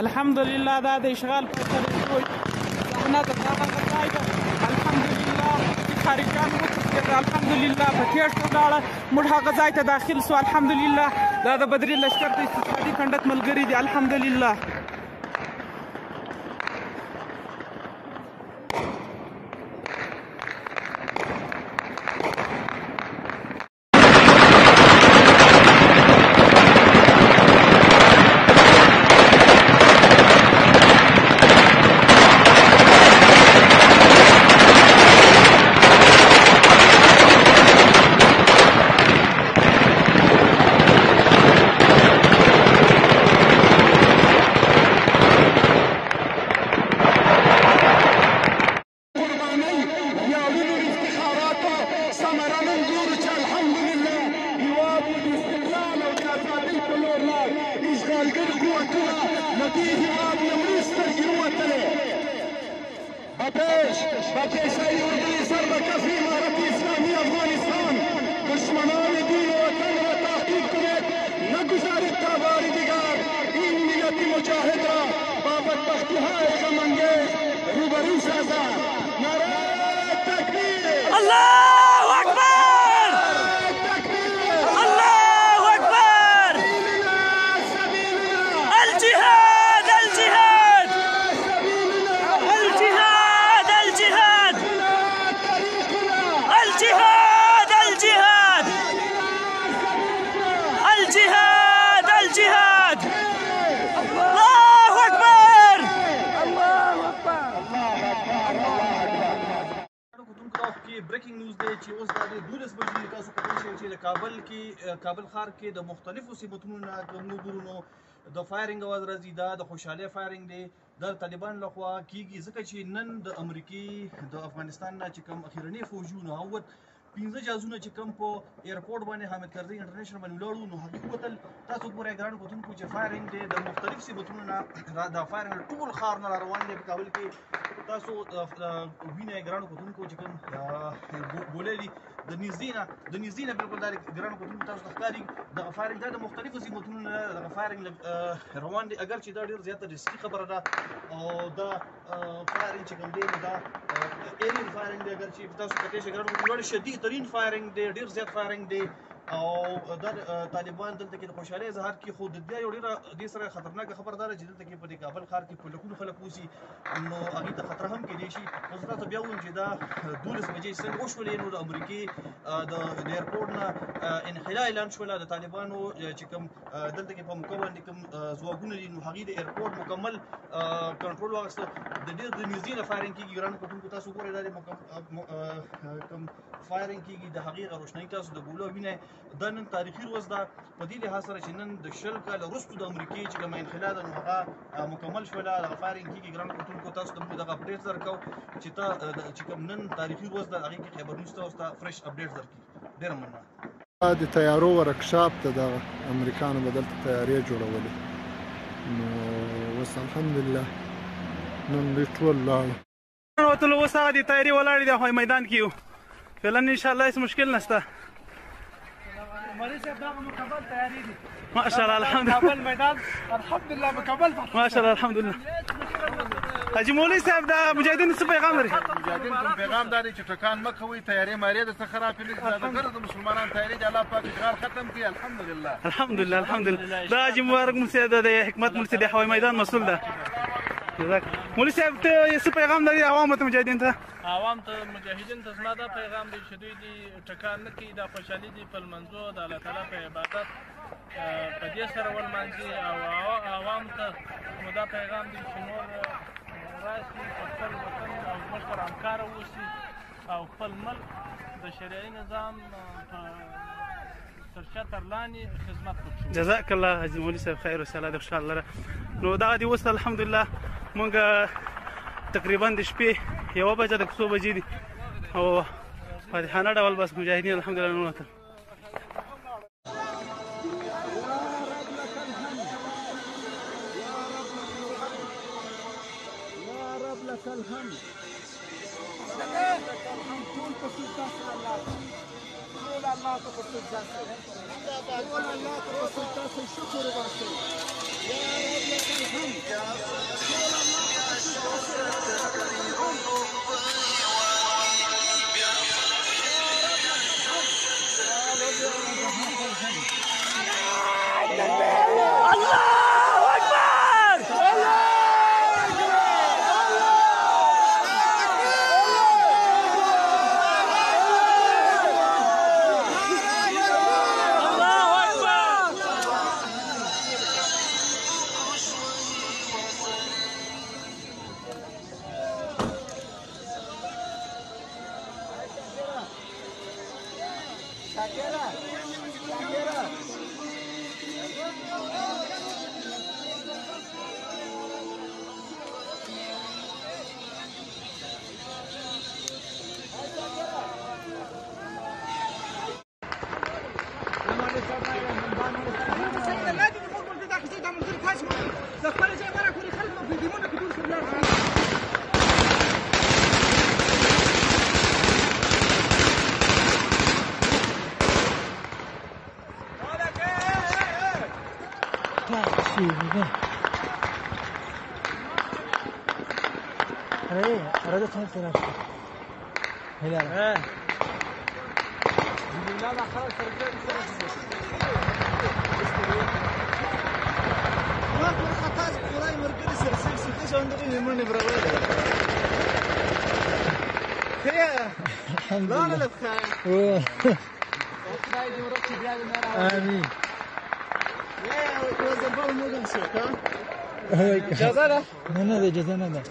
الحمدلله دا د اشغال په طریقو صحنه د هغه ځای ده. الحمدلله خارجان وتښتېدل، الحمدلله په تېښته ولاړه، موږ هغه ځای ته داخل سو. الحمدلله دا د بدري لښکر د استشهادي کنډک ملګري دي. الحمدلله بریکینګ نیوز دی چې اوس د 12 بجې تاسو کولی شئ چې د کابل ښار کې د مختلفو سیمتونو نه د ګورونو د فایرنګ اواز راځي. دا د خوشحالۍ فایرنګ دی، د طالبان لخوا کیږي، ځکه چې نن د امریکې د افغانستان نه چې کوم اخیرني فوجونه او 15 جهازونه چې کوم په ایرپورټ باندې حامد کرزي انټرنیشنل باندې ولاړو، نو هغوی وکتل. تاسو ګورئ ګرانو کتونکو چې فایرنګ دی د مختلف سیمتونو نه، د فایرنګ ټول ښار نه روان دی په کابل کې. تاسو وینئ ګرانو کتونکو چې کوم ګولۍ دي د نږدې نه بالکل دا ګرانو کتونکو تاسو ته ښکاري. دغه فایرنګ دا د مختلفو سیمتونو نه دغه فایرنګ روان دی، اگر چې دا ډېر زیاته رسکي خبره ده. او دا فایرنګ چې کوم دی نو دا ایرین فایرنګ دی، اگر چې تاسو کتلی شئ ګرانو کتونکو ډېر شدید ترین فایرنګ دی، ډېر زیات فایرنګ دی. او دا طالبان دلته کې د خوشحالۍ اظهار کوي، خو د دې یو ډېره دې سره خطرناکه خبره دا ده چې دلته کې په دې کابل ښار کې په لکونو خلک اوسي، نو هغوی ته خطر هم کیدای شي. خو زه تاسو بیا ووایم چې دا 12 بجې څنګه وشولې، نو د امریکې د ایرپورټ نه انخلا اعلان شوله د طالبانو چې کوم دلته کې په موقع باندې کوم ځواکونه دي، نو هغوی د ایرپورټ مکمل کنټرول واخیسته. د ډېر د نږدې نه فایرنګ کېږي ګرانو کتونکو، تاسو ګورئ دا کوم فایرنګ کېږي، د هغې هغه روشنایي تاسو د ګولو وینئ. دا نن تاریخي ورځ ده په دې لحاظ سره چې نن د 20 کاله وروسته د امریکې چې کومه انخلا ده نو هغه مکمل شوله، دغه فایرنګ کېږي. ګرانو کتونکو تاسو ته موږ دغه اپډیټ درکوو چې کوم نن تاریخي ورځ ده، هغې کې خبر نیوز تاسو ته فرش اپډیټ درکړي. ډېره مننه. د طیارو ورکشاپ ته د امریکانو به دلته طیارې جوړولې، نو اوس الحمدلله نن دوی ټول لاړو. وتلو اوس هغه د طیارې ولاړې دي، خو میدان کې یو فعلا انشاءالله هېڅ مشکل نشته. مولوي صاحب دا مکمل تیاری دي ماشاءالله الحمدلله. کابل میدان الحمدلله مکمل ماشاءالله الحمدلله. حاجي مولوي صاحب دا مجاهدینو څه پیغام لري؟ مجاهدین کوم پیغام دا دی چې ټکان مه کوئ، تیارې مارې درڅخه خراب کړي، د ګرد مسلمانانو تیارې دي الله پاک اشغال ختم کړي. الحمدلله الحمدلله الحمدلله. دا حاجي مبارک مولوي د حکمت مولوي د هوایي میدان مسؤل ده. جزاک مولوي صاحب ته څه پیغام لري عوامو ته مجاهدین ته؟ عوام ته مجاهدین ته زما دا پیغام دی چې دوی دې ټکان نه کوي، دا خوشحالي دي په لمانځو د الله تعالی په عبادت په دې سره ولمانځي. او عوام ته نو دا پیغام دی چې نور راشي په خپل وطن او زموږ سره همکاره اوسي او خپل ملک د شرعي نظام تر چتر لاندې خدمت وکړي. جزاک الله حاجي مولوي صاحب خیر وسهلا د خوشحال لره. نو دغه دې اوس الحمدلله مونږ تقریبا د شپې 1 بجه د 2 بجې دي او فاتحانه ډول بس مجاهدین الحمدلله نوتل. لك الحمد طول بسيط الله طول الله بسيط الله بسيط شكر وبركاته آمين. اجازه ده؟ نه نه اجازه نه ده.